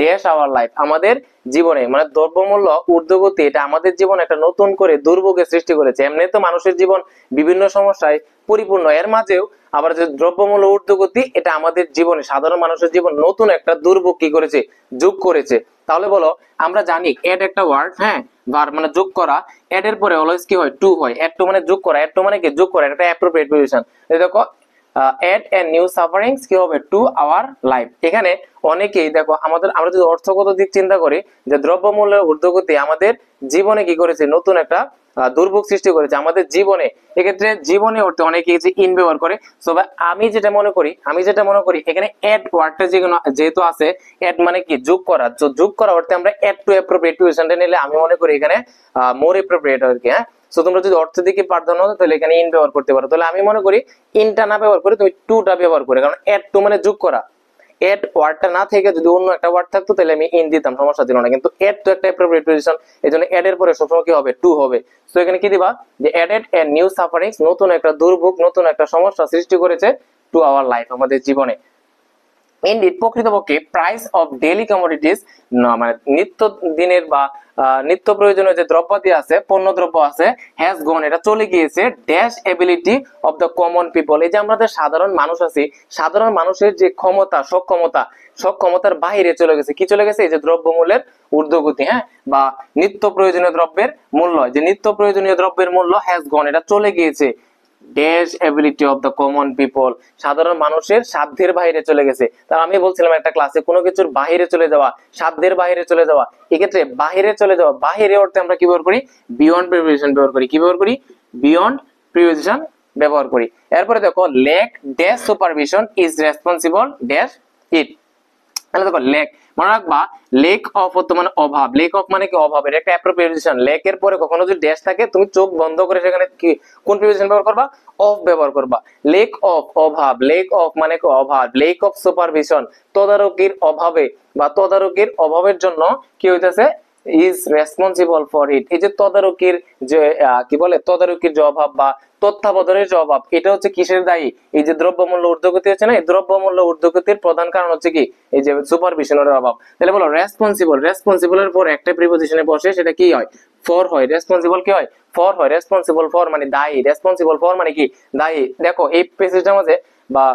ড্যাশ আওয়ার লাইফ, আমাদের জীবনে। মানে দ্রব্যমূল্য ঊর্ধ্বগতি এটা আমাদের জীবনে একটা নতুন করে দুর্ভোগের সৃষ্টি করেছে। এমনি তো মানুষের জীবন বিভিন্ন সমস্যায় পরিপূর্ণ, এর মাঝেও আবার যে দ্রব্যমূল্য ঊর্ধ্বগতি এটা আমাদের জীবনে, সাধারণ মানুষের জীবন নতুন একটা দুর্ভোগ কি করেছে, যোগ করেছে। তাহলে বলো আমরা জানি এড একটা ওয়ার্ড, হ্যাঁ ভার্ব মানে যোগ করা, এড এর পরে অলওয়েজ কি হয়, টু হয়। এড টু মানে যোগ করা, এড টু মানে কি যোগ করা, এটা অ্যাপ্রোপ্রিয়েট পজিশন। দেখো এড এ নিউ সাফারিংস কি হবে, টু আওয়ার লাইফ। এখানে অনেকেই দেখো আমরা যদি অর্থগত দিক চিন্তা করি যে দ্রব্যমূল্যের ঊর্ধ্বগতি আমাদের জীবনে কি করেছে, নতুন একটা দুর্ভোগ সৃষ্টি করেছে আমাদের জীবনে। এক্ষেত্রে জীবনে অর্থে অনেকে ইন ব্যবহার করে। সো আমি যেটা মনে করি এখানে এড ওয়ার্ডটা যেহেতু আছে, এড মানে কি যোগ করা, যোগ করা অর্থে আমরা এড টু অ্যাপ্রোপ্রিয়েট পজিশনটা নিলে আমি মনে করি এখানে মোর অ্যাপ্রোপ্রিয়েট আর কি। হ্যাঁ, সো তোমরা যদি অর্থ দিকে প্রাধান্য দাও তাহলে এখানে ইন ব্যবহার করতে পারো। তাহলে আমি মনে করি ইনটা না ব্যবহার করে তুমি টুটা ব্যবহার করে, কারণ এড টু মানে যোগ করা। এড ওয়ার্ডটা না থেকে যদি অন্য একটা ওয়ার্ড থাকতো তাহলে আমি ইন দিতাম, সমস্যা ছিল না। কিন্তু এড তো একটা অ্যাপ্রোপ্রিয়েট পজিশন, এজন্য এড এর পরে সবসময় কি হবে, টু হবে। সো এখানে কি দিবা যে এডেড এ নিউ সাফারিংস, নতুন একটা দুর্ভোগ, নতুন একটা সমস্যা সৃষ্টি করেছে টু আওয়ার লাইফ, আমাদের জীবনে। ইনডিড, প্রকৃতপক্ষে প্রাইস অফ ডেইলি কমোডিটিস, মানে নিত্য দিনের বা নিত্য প্রয়োজনীয় যে দ্রব্যাদি আছে, পণ্য দ্রব্য আছে, হ্যাজ গন, এটা চলে গিয়েছে dash ability of the common people, এই যে আমাদের সাধারণ মানুষ আছি, সাধারণ মানুষের যে ক্ষমতা, সক্ষমতার বাইরে চলে গেছে। কি চলে গেছে? এই যে দ্রব্যমূল্যের ঊর্ধ্বগতি, হ্যাঁ, বা নিত্য প্রয়োজনীয় দ্রব্যের মূল্য, যে নিত্য প্রয়োজনীয় দ্রব্যের মূল্য হ্যাজ গন, এটা চলে গিয়েছে dash ability of the common people, সাধারণ মানুষের সাধ্যের বাইরে চলে গেছে। তার আমি বলছিলাম একটা ক্লাসে, কোনো কিছুর বাইরে চলে যাওয়া, সাধ্যের বাইরে চলে যাওয়া, এক্ষেত্রে বাইরে চলে যাওয়া, বাইরে অর্থে আমরা কি ব্যবহার করি? বিয়ন্ড প্রিপোজিশন ব্যবহার করি। কি ব্যবহার করি? বিয়ন্ড প্রিপোজিশন ব্যবহার করি। এরপরে দেখো lack dash supervision is responsible dash it, তাহলে দেখো লেক মনে রাখবা, লেক অফ মানে অভাব, লেক অফ মানে কি অভাব, এটা একটা অ্যাপ্রোপ্রিয়েট পজিশন। লেক এর পরে কখনো যদি ড্যাশ থাকে তুমি চোখ বন্ধ করে সেখানে কি কোন প্রিপোজিশন ব্যবহার করবা? অফ ব্যবহার করবা। লেক অফ অভাব, লেক অফ মানে কি অভাব, লেক অফ সুপারভিশন তদারকির অভাবে বা তদারকির অভাবের জন্য কি হইতাছে, ইজ রেসপন্সিবল ফর ইট, এই যে তদারকির যে কি বলে, তদারকির যে অভাব বা তত্ত্বাবধানের যে অভাব, এটা হচ্ছে কিসের দায়ী? এই যে দ্রব্যমূল্য ঊর্ধ্বগতি হচ্ছে না, এই দ্রব্যমূল্য ঊর্ধ্বগতির প্রধান কারণ হচ্ছে কি এই যে সুপারভিশনের অভাব। তাহলে বলো রেসপন্সিবল, রেসপন্সিবলের পর একটা প্রিপোজিশনে বসে সেটা কি হয়? ফর হয়। রেসপন্সিবল কি হয়? ফর হয়। রেসপন্সিবল ফর মানে দায়ী, রেসপন্সিবল ফর মানে কি দায়ী। দেখো এই প্যাসেজটার মাঝে বা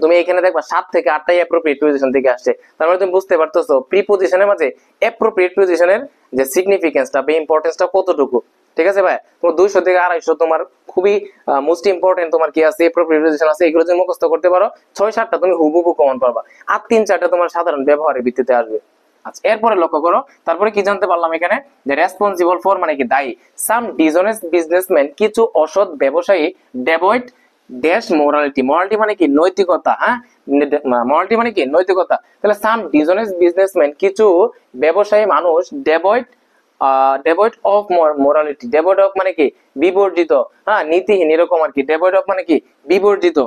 তুমি এখানে দেখবা 7 থেকে 8টাই অ্যাপ্রোপ্রিয়েট পজিশন থেকে আসছে। তার মানে তুমি বুঝতে পারতেছো প্রিপোজিশনের মাঝে অ্যাপ্রোপ্রিয়েট পজিশনের যে সিগনিফিকেন্সটা বা ইম্পর্টেন্সটা কতটুকু। ঠিক আছে ভাই, তোমার 200 থেকে 250 তোমার খুবই মোস্ট ইম্পর্টেন্ট তোমার কি আছে, অ্যাপ্রোপ্রিয়েট পজিশন আছে, এগুলো যদি মুখস্থ করতে পারো 6-7টা তুমি হুবহু কমন পারবা, আর 3-4টা তোমার সাধারণ ব্যবহারের ভিত্তিতে আসবে। আচ্ছা, এরপরে লক্ষ্য করো, তারপরে কি জানতে পারলাম এখানে যে রেসপন্সিবল ফর মানে কি দায়ী। সাম ডিসঅনেস্ট বিজনেসম্যান, কিছু অসৎ ব্যবসায়ী, ডেভয়েড ড্যাশ মোরালিটি, মোরালিটি মানে কি নৈতিকতা, হ্যাঁ, মোরালিটি মানে কি নৈতিকতা। তাহলে সাম ডিসঅনেস্ট বিজনেসম্যান, কিছু ব্যবসায়ী মানুষ, devoid devoid of morality, devoid of মানে কি বিবর্জিত, হ্যাঁ নীতিহীন এরকম আর কি। ডেভয়েড অফ মানে কি বিবর্জিত,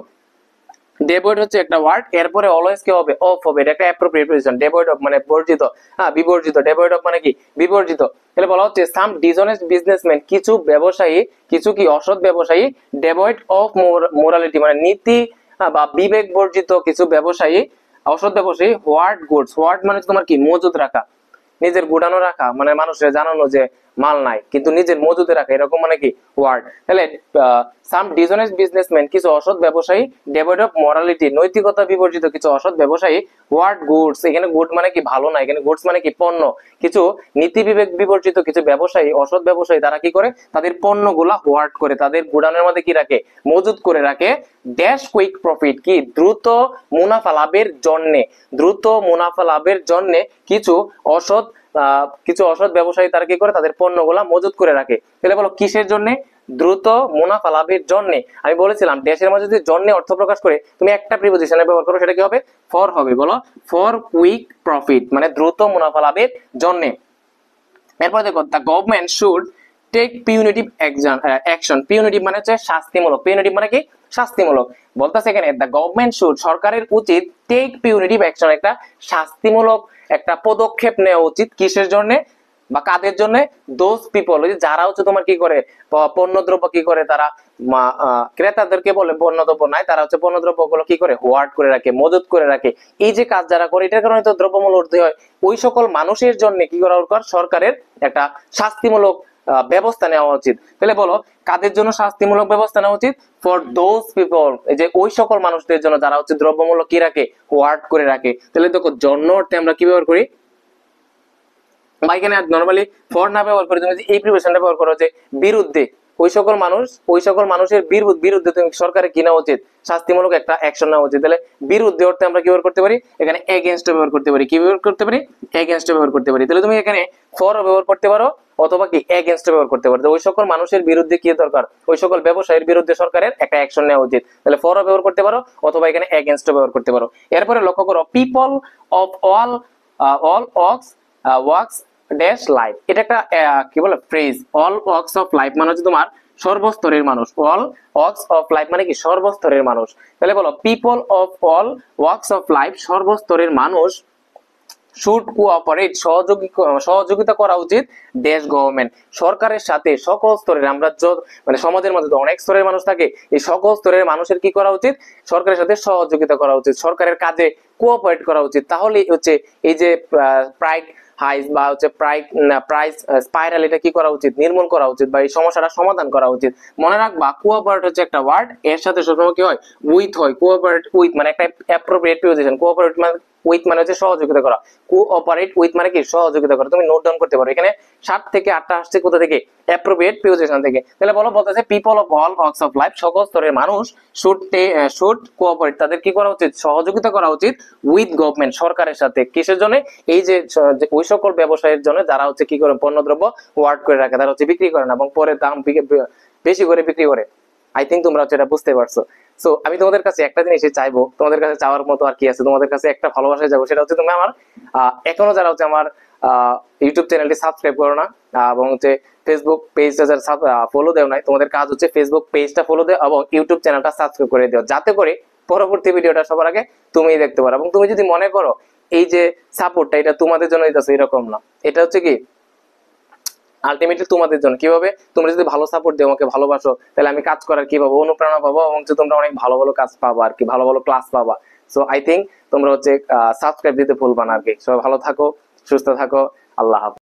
ডেভয়েড হচ্ছে একটা ওয়ার্ড, এরপরে অলওয়েজ কি হবে অফ হবে, এটা একটা অ্যাপ্রোপ্রিয়েট পজিশন। ডেভয়েড অফ মানে বর্জিত, হ্যাঁ বিবর্জিত, ডেভয়েড অফ মানে কি বিবর্জিত। তাহলে বলা হচ্ছে সাম ডিসঅনেস্ট বিজনেসম্যান, কিছু ব্যবসায়ী, কিছু কি অসৎ ব্যবসায়ী, ডেভয়েড অফ মোরালিটি মানে নীতি বা বিবেক বর্জিত কিছু ব্যবসায়ী, অসৎ ব্যবসায়ী, হোয়াট গুডস, হোয়াট মানে তোমার কি মজুদ রাখা, নিজের গুডানো রাখা, মানে মানুষের জানানো যে মাল নাই কিন্তু নিজের মজুদে রাখা, এরকম মানে কি ওয়ার্ড। তাহলে সাম ডিসঅনেস্ট বিজনেসম্যান, কিছু অসৎ ব্যবসায়ী, ডেভয়েড অফ মরালিটি নৈতিকতা বিবর্জিত কিছু অসৎ ব্যবসায়ী, হোয়াট গুডস, এখানে গুড মানে কি ভালো না, এখানে গুডস মানে কি পণ্য, কিছু নীতি বিবেক বিবর্জিত কিছু ব্যবসায়ী, অসৎ ব্যবসায়ী, তারা কি করে তাদের পণ্যগুলা হোয়ার্ড করে, তাদের গুডানের মধ্যে কি রাখে মজুদ করে রাখে, ড্যাশ কুইক প্রফিট কি দ্রুত মুনাফা লাভের জন্য, দ্রুত মুনাফা লাভের জন্য কিছু অসৎ ব্যবসায়ী তারা কি করে তাদের পণ্যগুলা মজুদ করে রাখে। তাহলে বলো কিসের জন্য, দ্রুত মুনাফা লাভের জন্য। আমি বলেছিলাম ড্যাশের মাঝে যদি জন্য অর্থ প্রকাশ করে তুমি একটা প্রিপজিশনে ব্যবহার করো, সেটা কি হবে ফর হবে। বলো ফর কুইক প্রফিট মানে দ্রুত মুনাফা লাভের জন্য। এরপর দেখো the government should take punitive action, punitive মানে হচ্ছে শাস্তিমূলক, পিউনিটিভ মানে কি শাস্তিমূলক। বলতেছে এখানে দ্য গভর্নমেন্ট শুড সরকারের উচিত টেক পিউনিটিভ অ্যাকশন একটা শাস্তিমূলক একটা পদক্ষেপ নেওয়া উচিত, কিসের জন্য বা কাদের জন্য, দোজ পিপল যারা হচ্ছে তোমার কি করে পণ্যদ্রব্য কি করে তারা ক্রেতাদেরকে বলে পণ্যদ্রব্য নাই, তারা হচ্ছে পণ্যদ্রব্য গুলো কি করে হোয়ার্ড করে রাখে, মজুদ করে রাখে, এই যে কাজ যারা করে এটার কারণে তো দ্রব্যমূল্য ঊর্ধ্বমুখী হয়। ওই সকল মানুষের জন্য কি করা দরকার, সরকারের একটা শাস্তিমূলক ব্যবস্থা নেওয়া উচিত। তাহলে বলো কাদের জন্য শাস্তিমূলক ব্যবস্থা নেওয়া উচিত, ফর দোজ পিপল, এই যে ওই সকল মানুষদের জন্য যারা হচ্ছে দ্রব্যমূল্য কি রাখে হোয়ার্ড করে রাখে। তাহলে দেখো জন্য অর্থে আমরা কি ব্যবহার করি, বা এখানে নরমালি ফর না ব্যবহার করে তুমি এই প্রিপজিশনটা ব্যবহার করো যে বিরুদ্ধে, ওই সকল মানুষের বিরুদ্ধে তুমি সরকারের কি নেওয়া উচিত শাস্তিমূলক একটা অ্যাকশন নেওয়া উচিত। তাহলে বিরুদ্ধে অর্থে আমরা কি ব্যবহার করতে পারি, এখানে এগেইনস্ট ব্যবহার করতে পারি, কি ব্যবহার করতে পারি এগেইনস্ট ব্যবহার করতে পারি। তাহলে তুমি এখানে ফর ব্যবহার করতে পারো অথবা কি এগেইনস্ট ব্যবহার করতে পারো। ওই সকল মানুষের বিরুদ্ধে কি দরকার, ওই সকল ব্যবসায়ীর বিরুদ্ধে সরকারের একটা অ্যাকশন নেওয়া উচিত। তাহলে ফর ব্যবহার করতে পারো অথবা এখানে এগেইনস্ট ব্যবহার করতে পারো। এরপরে লক্ষ্য করো people of all works dash life, এটা একটা কি বলে phrase, all works of life মানে হচ্ছে তোমার সর্বস্তরের মানুষ, অল ওয়ার্কস অফ লাইফ মানে কি সর্বস্তরের মানুষ। তাহলে বলো people of all works of life সর্বস্তরের মানুষ শুড কোঅপারেট সহযোগিতা করা উচিত দেশ গভর্নমেন্ট সরকারের সাথে, সকল স্তরের আমরা মানে সমাজের মধ্যে তো অনেক স্তরের মানুষ থাকে, এই সকল স্তরের মানুষের কি করা উচিত সরকারের সাথে সহযোগিতা করা উচিত, সরকারের কাজে কোঅপারেট করা উচিত। তাহলে হচ্ছে এই যে প্রাইড হাইস বা হচ্ছে প্রাইস স্পাইরাল এটা কি করা উচিত নির্মূল করা উচিত বা এই সমস্যাটা সমাধান করা উচিত। মনে রাখবা কোঅপারেট হচ্ছে একটা ওয়ার্ড, এর সাথে সবসময় কি হয় উইথ হয়, কোঅপারেট উইথ মানে একটা অ্যাপ্রোপ্রিয়েট প্রিপজিশন, কোঅপারেট মানে উইথ মানে হচ্ছে সহযোগিতা করা, কোঅপারেট উইথ মানে কি সহযোগিতা করা। তুমি নোট ডাউন করতে পারো, এখানে 7 থেকে 8টা আসছে কোথা থেকে অ্যাপ্রোপ্রিয়েট প্রিপজিশন থেকে। তাহলে বলতেছে people of all works of life সকল স্তরের মানুষ শুড কোঅপারেট তাদের কি করা উচিত সহযোগিতা করা উচিত উইথ গভর্নমেন্ট সরকারের সাথে, কিসের জন্য এই যে ওই সকল ব্যবসায়ের জন্য যারা হচ্ছে কি করে পণ্যদ্রব্য হোয়ার্ড করে রাখে, তারা হচ্ছে বিক্রি করে না এবং পরে দাম বেশি করে বিক্রি করে। আই থিঙ্ক তোমরা হচ্ছে এটা বুঝতে পারছো। সো আমি তোমাদের কাছে একটা জিনিসই চাইবো, তোমাদের কাছে চাওয়ার মতো আর কি আছে, তোমাদের কাছে একটা ভালোবাসায় যাবো, সেটা হচ্ছে তুমি আমার এখনো যারা হচ্ছে আমার ইউটিউব চ্যানেলটি সাবস্ক্রাইব করো না এবং হচ্ছে ফেসবুক পেজটা যারা ফলো দেও নাই, তোমাদের কাজ হচ্ছে ফেসবুক পেজটা ফলো দেও এবং ইউটিউব চ্যানেলটা সাবস্ক্রাইব করে দিও, যাতে করে পরবর্তী ভিডিওটা সবার আগে তুমি দেখতে পারো। এবং তুমি যদি মনে করো এই যে সাপোর্টটা এটা তোমাদের জন্য দিতেছে, এরকম না, এটা হচ্ছে কি আলটিমেটলি তোমাদের জন্য। কিভাবে তোমরা যদি ভালো সাপোর্ট দিও, আমাকে ভালোবাসো, তাহলে আমি কাজ করার কিভাবে অনুপ্রেরণা পাবো এবং তোমরা অনেক ভালো ভালো কাজ পাবা আর কি, ভালো ভালো ক্লাস পাবা। সো আই থিঙ্ক তোমরা হচ্ছে সাবস্ক্রাইব দিতে ভুলবা না আর কি। সবাই ভালো থাকো, সুস্থ থাকো, আল্লাহ হাফেজ।